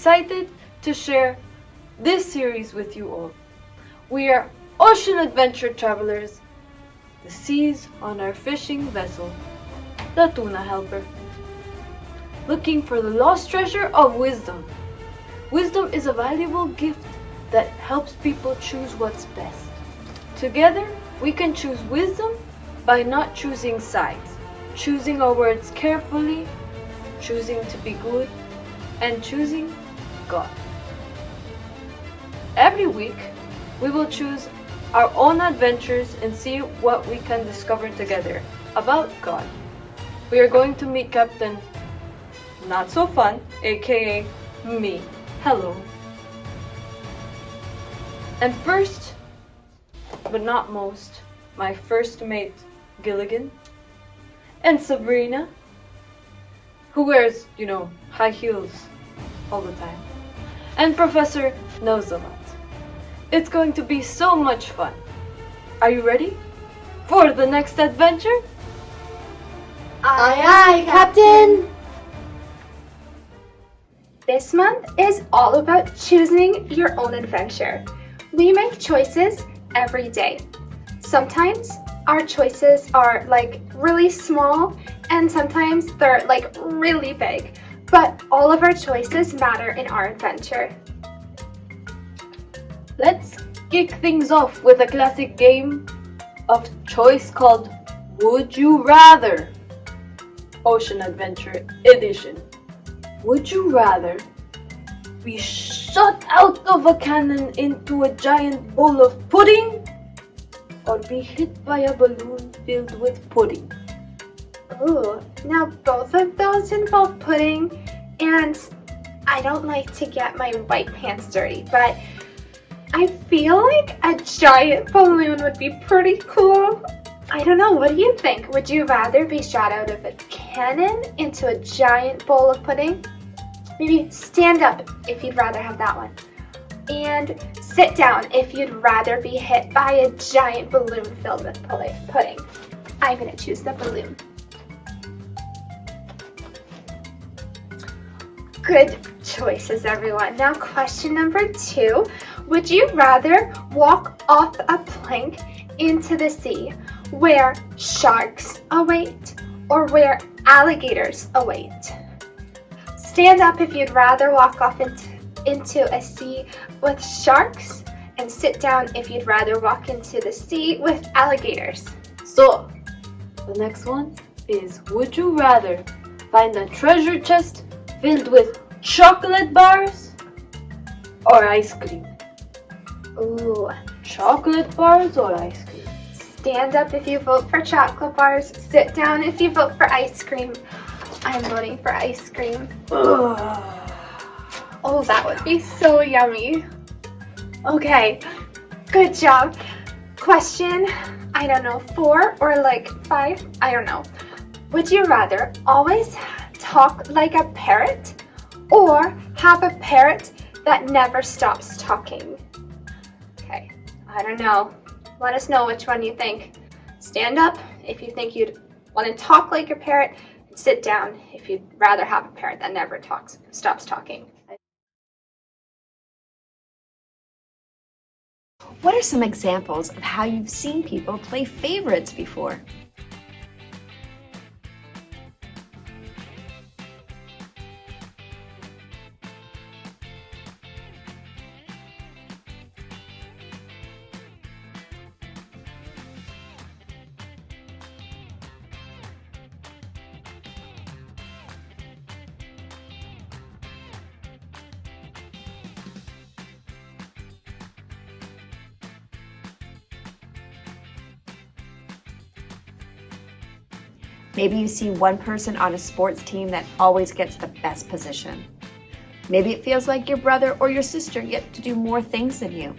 excited to share this series with you all. We are ocean adventure travelers, the seas on our fishing vessel, the Tuna Helper, looking for the lost treasure of wisdom. Wisdom is a valuable gift that helps people choose what's best. Together, we can choose wisdom by not choosing sides, choosing our words carefully, choosing to be good, and choosing God. Every week, we will choose our own adventures and see what we can discover together about God. We are going to meet Captain Not So Fun, aka me. Hello. And first, but not most, my first mate, Gilligan, and Sabrina, who wears, high heels all the time, and Professor knows a lot. It's going to be so much fun. Are you ready for the next adventure? Aye, aye, Captain! This month is all about choosing your own adventure. We make choices every day. Sometimes our choices are really small and sometimes they're really big, but all of our choices matter in our adventure. Let's kick things off with a classic game of choice called Would You Rather? Ocean Adventure Edition. Would you rather be shot out of a cannon into a giant bowl of pudding or be hit by a balloon filled with pudding? Ooh, now both of those involve pudding, and I don't like to get my white pants dirty, but I feel like a giant balloon would be pretty cool. I don't know, what do you think? Would you rather be shot out of a cannon into a giant bowl of pudding? Maybe stand up if you'd rather have that one. And sit down if you'd rather be hit by a giant balloon filled with pudding. I'm gonna choose the balloon. Good choices, everyone. Now question number 2. Would you rather walk off a plank into the sea where sharks await or where alligators await? Stand up if you'd rather walk off into a sea with sharks, and sit down if you'd rather walk into the sea with alligators. So, the next one is, would you rather find a treasure chest filled with chocolate bars or ice cream? Ooh, chocolate bars or ice cream? Stand up if you vote for chocolate bars, sit down if you vote for ice cream. I'm voting for ice cream. Oh, that would be so yummy. Okay, good job. Question, 4 or 5, I don't know. Would you rather always talk like a parrot or have a parrot that never stops talking? Okay, I don't know. Let us know which one you think. Stand up if you think you'd want to talk like a parrot. Sit down if you'd rather have a parrot that never stops talking. What are some examples of how you've seen people play favorites before? Maybe you see one person on a sports team that always gets the best position. Maybe it feels like your brother or your sister get to do more things than you.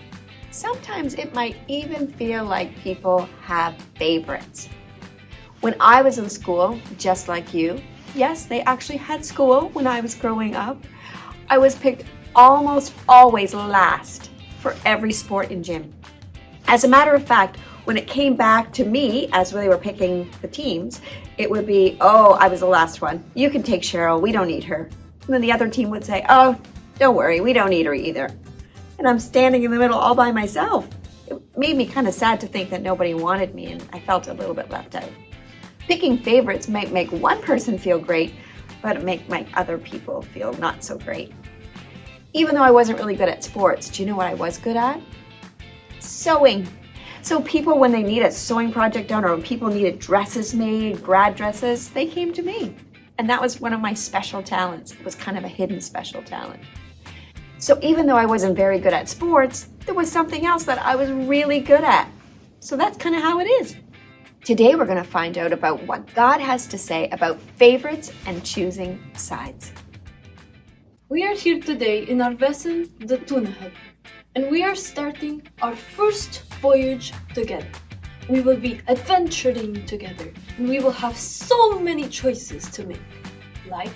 Sometimes it might even feel like people have favorites. When I was in school, just like you, yes, they actually had school when I was growing up, I was picked almost always last for every sport in gym. As a matter of fact, when it came back to me as they were picking the teams, it would be, oh, I was the last one. You can take Cheryl, we don't need her. And then the other team would say, oh, Don't worry, we don't need her either. And I'm standing in the middle all by myself. It made me kind of sad to think that nobody wanted me, and I felt a little bit left out. Picking favorites might make one person feel great, but it might make other people feel not so great. Even though I wasn't really good at sports, do you know what I was good at? Sewing. So people, when they need a sewing project done or when people needed dresses made, grad dresses, they came to me. And that was one of my special talents. It was kind of a hidden special talent. So even though I wasn't very good at sports, there was something else that I was really good at. So that's kind of how it is. Today we're going to find out about what God has to say about favorites and choosing sides. We are here today in our vessel, the Tuna Helper, and we are starting our first voyage together. We will be adventuring together, and we will have so many choices to make, like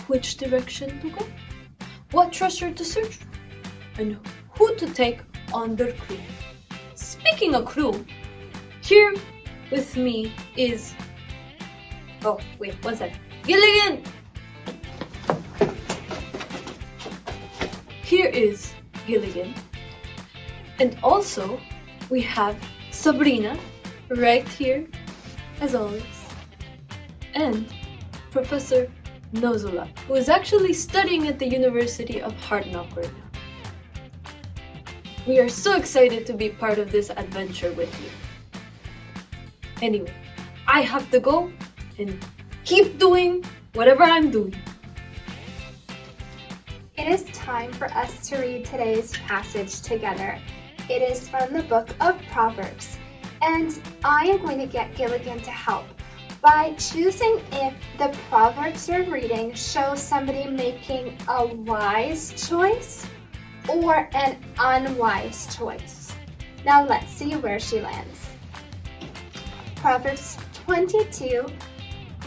which direction to go, what treasure to search for, and who to take on their crew. Speaking of crew, here with me is... Oh, wait, one second. Gilligan! Here is Gilligan. And also, we have Sabrina, right here, as always. And Professor Nozula, who is actually studying at the University of Hardknock right now. We are so excited to be part of this adventure with you. Anyway, I have to go and keep doing whatever I'm doing. It is time for us to read today's passage together. It is from the book of Proverbs, and I am going to get Gilligan to help by choosing if the Proverbs we're reading shows somebody making a wise choice or an unwise choice. Now let's see where she lands. Proverbs 22,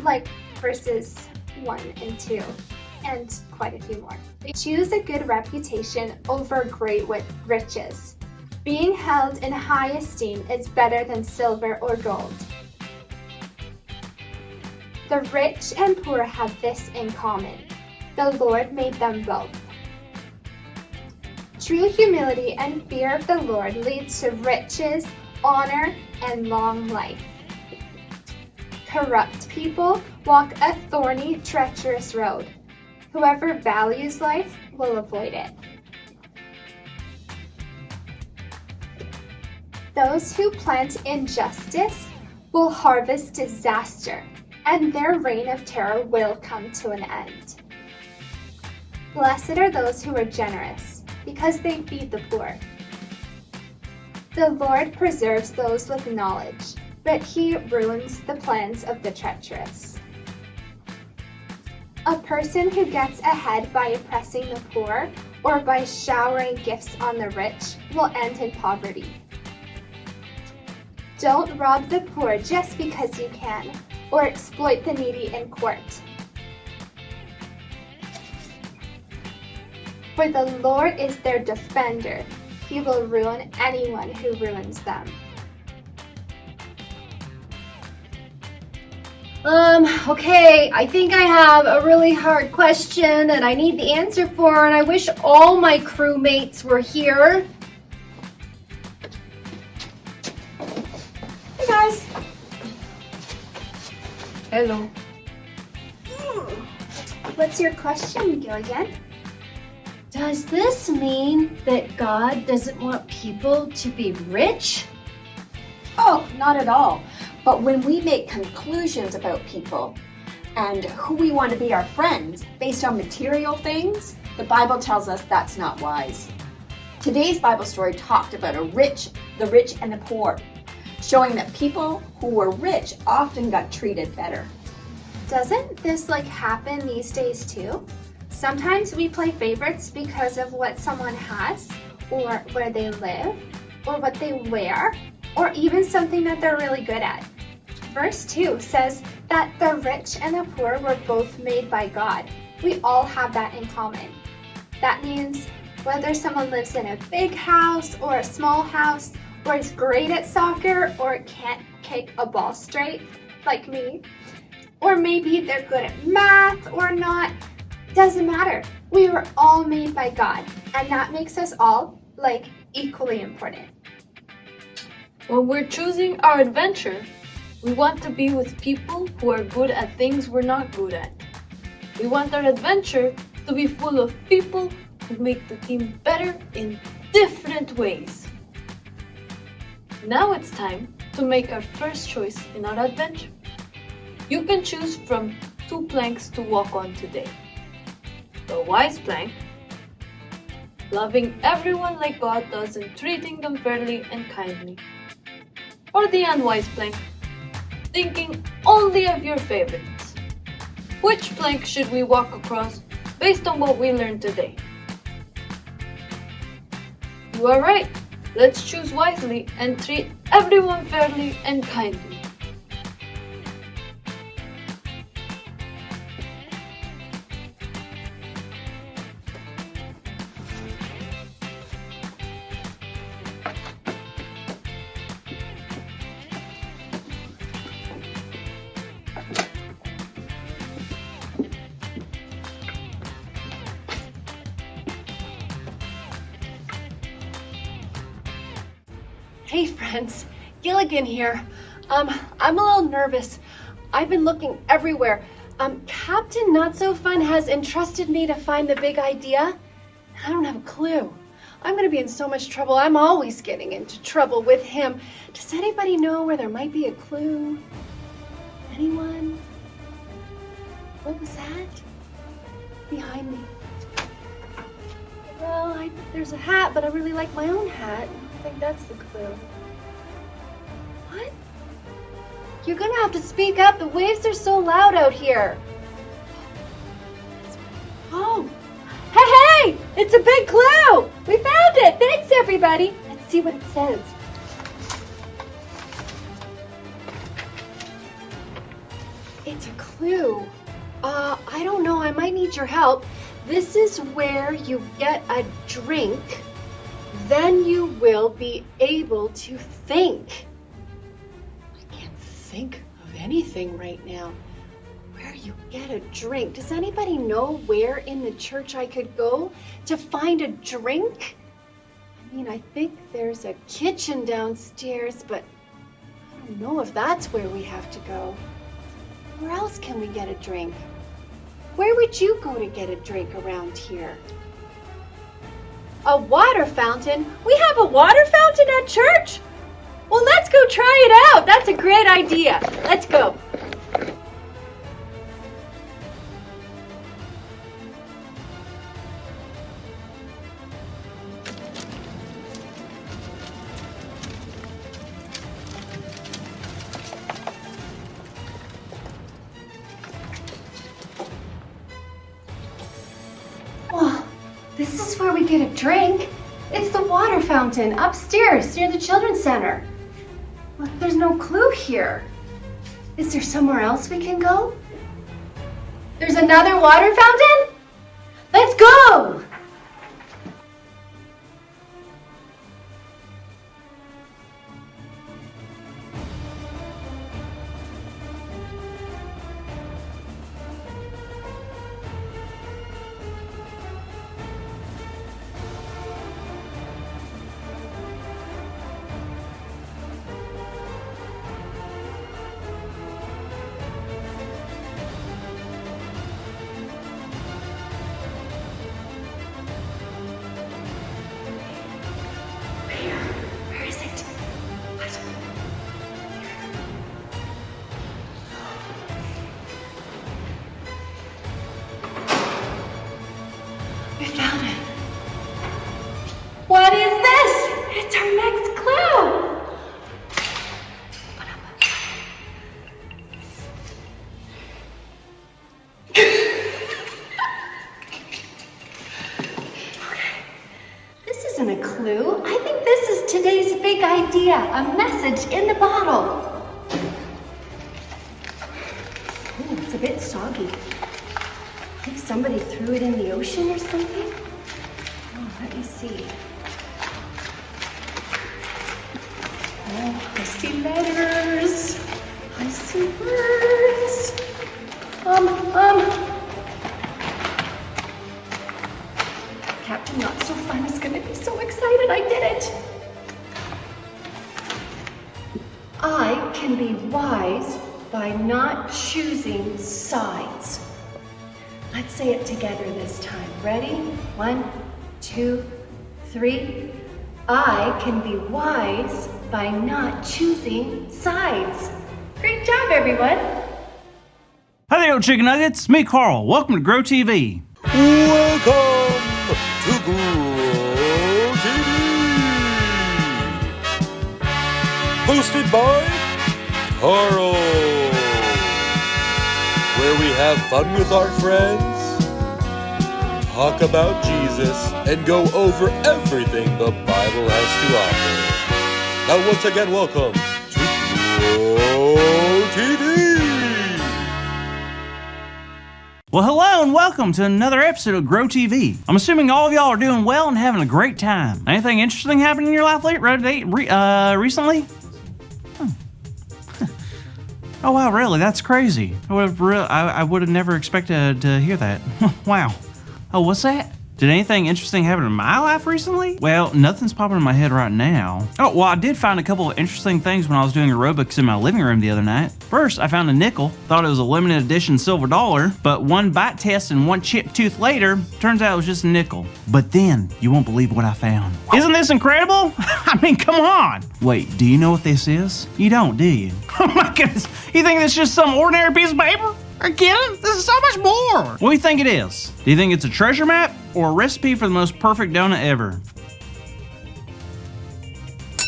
like verses 1 and 2, and quite a few more. Choose a good reputation over great riches. Being held in high esteem is better than silver or gold. The rich and poor have this in common. The Lord made them both. True humility and fear of the Lord leads to riches, honor, and long life. Corrupt people walk a thorny, treacherous road. Whoever values life will avoid it. Those who plant injustice will harvest disaster, and their reign of terror will come to an end. Blessed are those who are generous, because they feed the poor. The Lord preserves those with knowledge, but he ruins the plans of the treacherous. A person who gets ahead by oppressing the poor or by showering gifts on the rich will end in poverty. Don't rob the poor just because you can, or exploit the needy in court. For the Lord is their defender. He will ruin anyone who ruins them. Okay, I think I have a really hard question that I need the answer for, and I wish all my crewmates were here. Hey guys. Hello. What's your question, Gilligan? Does this mean that God doesn't want people to be rich? Oh, not at all. But when we make conclusions about people and who we want to be our friends based on material things, the Bible tells us that's not wise. Today's Bible story talked about the rich and the poor, showing that people who were rich often got treated better. Doesn't this happen these days too? Sometimes we play favorites because of what someone has, or where they live, or what they wear, or even something that they're really good at. Verse 2 says that the rich and the poor were both made by God. We all have that in common. That means whether someone lives in a big house or a small house, or is great at soccer, or can't kick a ball straight, like me, or maybe they're good at math or not, doesn't matter. We were all made by God, and that makes us all, equally important. When we're choosing our adventure, we want to be with people who are good at things we're not good at. We want our adventure to be full of people who make the team better in different ways. Now it's time to make our first choice in our adventure. You can choose from 2 planks to walk on today. The wise plank, loving everyone like God does and treating them fairly and kindly. Or the unwise plank, thinking only of your favorites. Which plank should we walk across based on what we learned today? You are right. Let's choose wisely and treat everyone fairly and kindly. Hey friends, Gilligan here. I'm a little nervous. I've been looking everywhere. Captain Not So Fun has entrusted me to find the big idea. I don't have a clue. I'm gonna be in so much trouble. I'm always getting into trouble with him. Does anybody know where there might be a clue? Anyone? What was that? Behind me. Well, there's a hat, but I really like my own hat. I think that's the clue. What? You're gonna have to speak up. The waves are so loud out here. Oh, hey! It's a big clue! We found it! Thanks, everybody! Let's see what it says. It's a clue. I don't know. I might need your help. This is where you get a drink. Then you will be able to think. I can't think of anything right now. Where you get a drink. Does anybody know where in the church I could go to find a drink? I mean, I think there's a kitchen downstairs, but I don't know if that's where we have to go. Where else can we get a drink? Where would you go to get a drink around here? A water fountain? We have a water fountain at church? Well, let's go try it out. That's a great idea. Let's go. Well, this is where we get a drink. It's the water fountain upstairs near the children's center. But there's no clue here. Is there somewhere else we can go? There's another water fountain? Let's go! Where is it? What? We found it. What is this? It's our next clue. This isn't a clue. I think this is today's big idea, a message in the bottle. Ooh, it's a bit soggy. I think somebody threw it in the ocean or something. Oh, let me see. Oh, I see letters. I see words. can be wise by not choosing sides. Let's say it together this time. Ready? 1, 2, 3. I can be wise by not choosing sides. Great job, everyone. Hi there, chicken nuggets. Me, Carl. Welcome to Grow TV. Welcome to Grow TV. Hosted by Carl. Where we have fun with our friends, talk about Jesus, and go over everything the Bible has to offer. Now once again, welcome to Grow TV. Well, hello and welcome to another episode of Grow TV. I'm assuming all of y'all are doing well and having a great time. Anything interesting happened in your life recently? Oh wow, really? That's crazy. I would have never expected to hear that. Wow. Oh, what's that? Did anything interesting happen in my life recently? Well, nothing's popping in my head right now. Oh, well, I did find a couple of interesting things when I was doing aerobics in my living room the other night. First, I found a nickel. Thought it was a limited edition silver dollar, but one bite test and one chipped tooth later, turns out it was just a nickel. But then, you won't believe what I found. Isn't this incredible? I mean, come on. Wait, do you know what this is? You don't, do you? Oh my goodness, you think it's just some ordinary piece of paper? Are you kidding? This is so much more. What do you think it is? Do you think it's a treasure map or a recipe for the most perfect donut ever?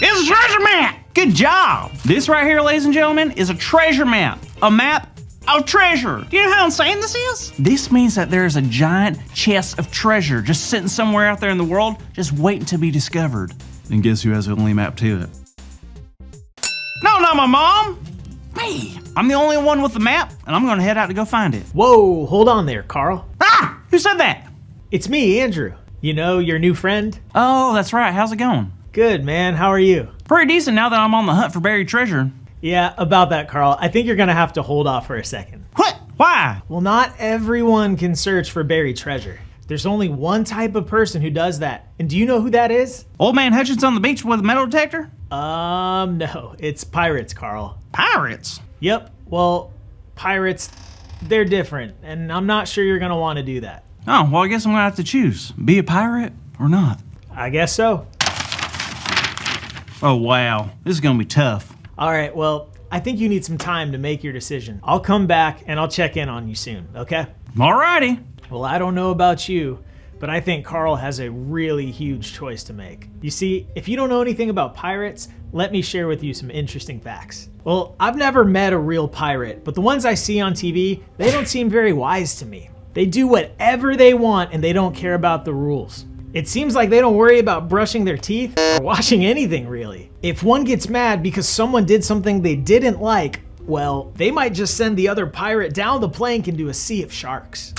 It's a treasure map! Good job! This right here, ladies and gentlemen, is a treasure map. A map of treasure. Do you know how insane this is? This means that there is a giant chest of treasure just sitting somewhere out there in the world, just waiting to be discovered. And guess who has the only map to it? No, not my mom! Me! I'm the only one with the map, and I'm gonna head out to go find it. Whoa, hold on there, Carl. Ah! Who said that? It's me, Andrew. You know, your new friend? Oh, that's right. How's it going? Good, man. How are you? Pretty decent now that I'm on the hunt for buried treasure. Yeah, about that, Carl. I think you're gonna have to hold off for a second. What? Why? Well, not everyone can search for buried treasure. There's only one type of person who does that. And do you know who that is? Old man Hutchins on the beach with a metal detector? No. It's pirates, Carl. Pirates? Yep. Well, pirates, they're different. And I'm not sure you're gonna want to do that. Oh, well, I guess I'm gonna have to choose. Be a pirate or not? I guess so. Oh, wow. This is gonna be tough. All right, well, I think you need some time to make your decision. I'll come back and I'll check in on you soon, okay? Alrighty. Well, I don't know about you, but I think Carl has a really huge choice to make. You see, if you don't know anything about pirates, let me share with you some interesting facts. Well, I've never met a real pirate, but the ones I see on TV, they don't seem very wise to me. They do whatever they want and they don't care about the rules. It seems like they don't worry about brushing their teeth or washing anything really. If one gets mad because someone did something they didn't like, well, they might just send the other pirate down the plank into a sea of sharks.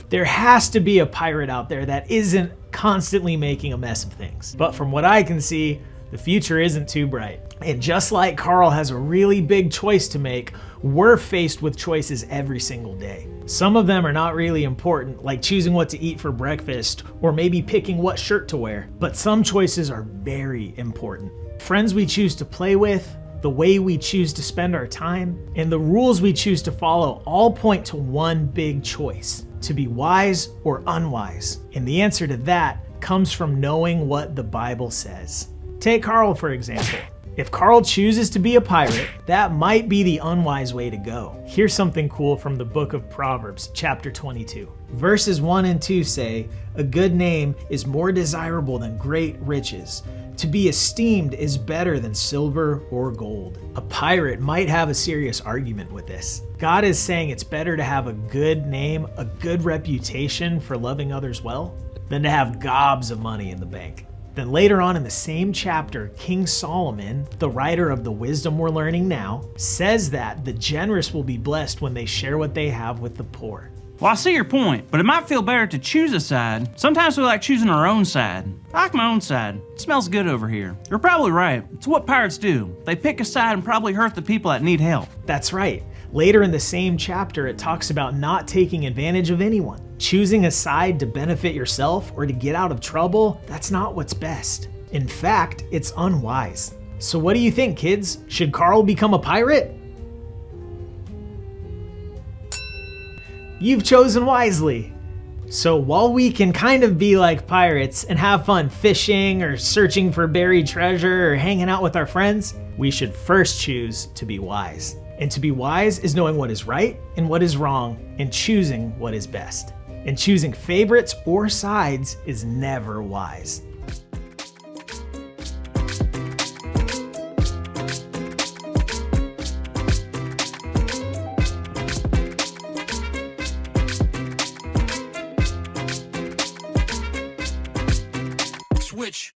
There has to be a pirate out there that isn't constantly making a mess of things. But from what I can see, the future isn't too bright. And just like Carl has a really big choice to make, we're faced with choices every single day. Some of them are not really important, like choosing what to eat for breakfast or maybe picking what shirt to wear. But some choices are very important. Friends we choose to play with, the way we choose to spend our time, and the rules we choose to follow all point to one big choice: to be wise or unwise. And the answer to that comes from knowing what the Bible says. Take Carl, for example. If Carl chooses to be a pirate, that might be the unwise way to go. Here's something cool from the book of Proverbs, chapter 22. Verses 1 and 2 say, "A good name is more desirable than great riches. To be esteemed is better than silver or gold." A pirate might have a serious argument with this. God is saying it's better to have a good name, a good reputation for loving others well, than to have gobs of money in the bank. Then later on in the same chapter, King Solomon, the writer of the wisdom we're learning now, says that the generous will be blessed when they share what they have with the poor. Well, I see your point, but it might feel better to choose a side. Sometimes we like choosing our own side. I like my own side. It smells good over here. You're probably right. It's what pirates do. They pick a side and probably hurt the people that need help. That's right. Later in the same chapter, it talks about not taking advantage of anyone. Choosing a side to benefit yourself or to get out of trouble, that's not what's best. In fact, it's unwise. So what do you think, kids? Should Carl become a pirate? You've chosen wisely. So while we can kind of be like pirates and have fun fishing or searching for buried treasure or hanging out with our friends, we should first choose to be wise. And to be wise is knowing what is right and what is wrong and choosing what is best. And choosing favorites or sides is never wise. Switch.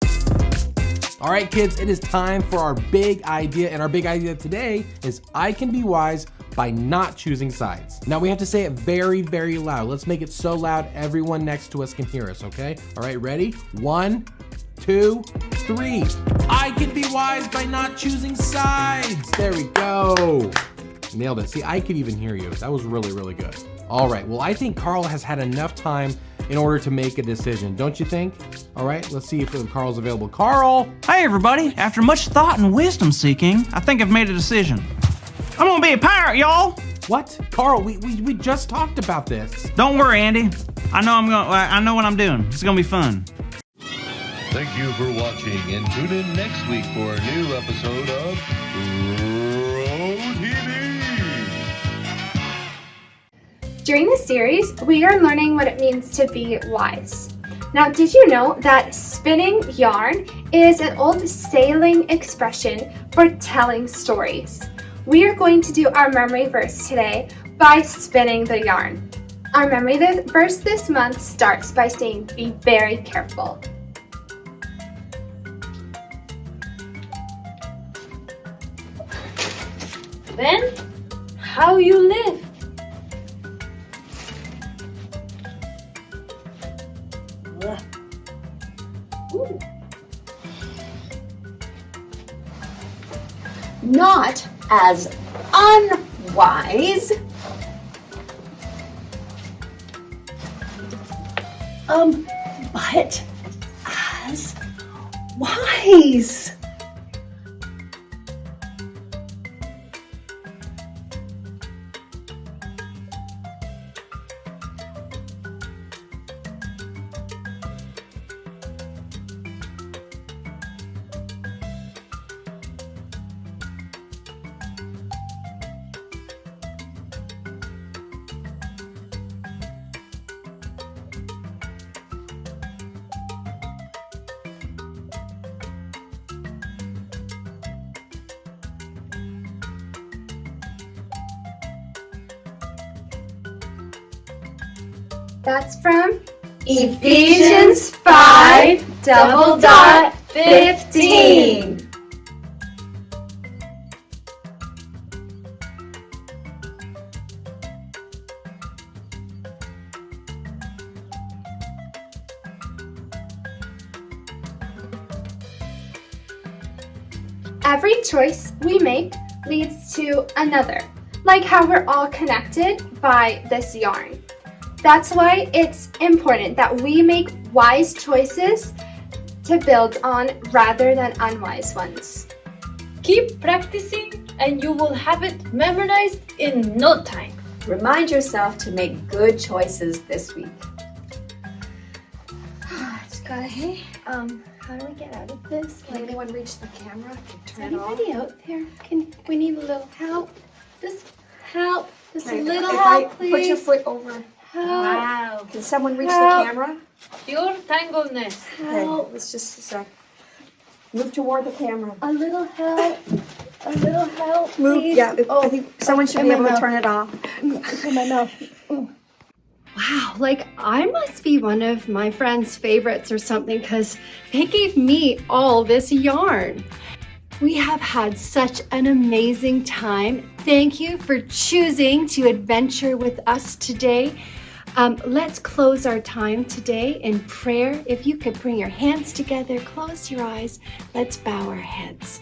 All right, kids, it is time for our big idea. And our big idea today is I can be wise by not choosing sides. Now we have to say it very, very loud. Let's make it so loud everyone next to us can hear us, okay? All right, ready? 1, 2, 3. I can be wise by not choosing sides. There we go. Nailed it. See, I could even hear you. That was really, really good. All right, well, I think Carl has had enough time in order to make a decision, don't you think? All right, let's see if Carl's available. Carl! Hey everybody, after much thought and wisdom seeking, I think I've made a decision. I'm gonna be a pirate, y'all! What? Carl, we just talked about this. Don't worry, Andy. I know what I'm doing. It's gonna be fun. Thank you for watching, and tune in next week for a new episode of Row TV. During this series, we are learning what it means to be wise. Now, did you know that spinning yarn is an old sailing expression for telling stories? We are going to do our memory verse today by spinning the yarn. Our memory verse this month starts by saying, be very careful. Then, how you live? Ooh. Not as unwise, but as wise. That's from Ephesians 5:15. Every choice we make leads to another, like how we're all connected by this yarn. That's why it's important that we make wise choices to build on rather than unwise ones. Keep practicing and you will have it memorized in no time. Remind yourself to make good choices this week. Hey, how do we get out of this? Can anyone reach the camera? Is Turn it off. anybody out there? We need a little help. Just help. Just a Right, little if help, Put your please. foot over. Help. Wow. Can someone reach Help. the camera? Pure tangleness. Okay, Help. let's just a sec. Move toward the camera. A little help. A little help, Move. please. Yeah, I think someone should in be my able to mouth. turn it off. In my mouth. Wow, like I must be one of my friends' favorites or something because they gave me all this yarn. We have had such an amazing time. Thank you for choosing to adventure with us today. Let's close our time today in prayer. If you could bring your hands together, close your eyes, let's bow our heads.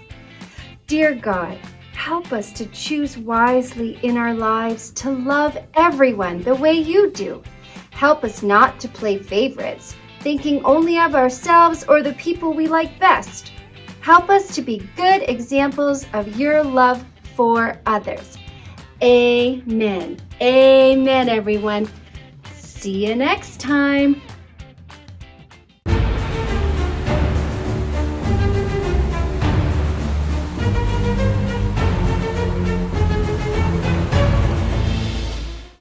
Dear God, help us to choose wisely in our lives, to love everyone the way you do. Help us not to play favorites, thinking only of ourselves or the people we like best. Help us to be good examples of your love for others. Amen. Amen, everyone. See you next time.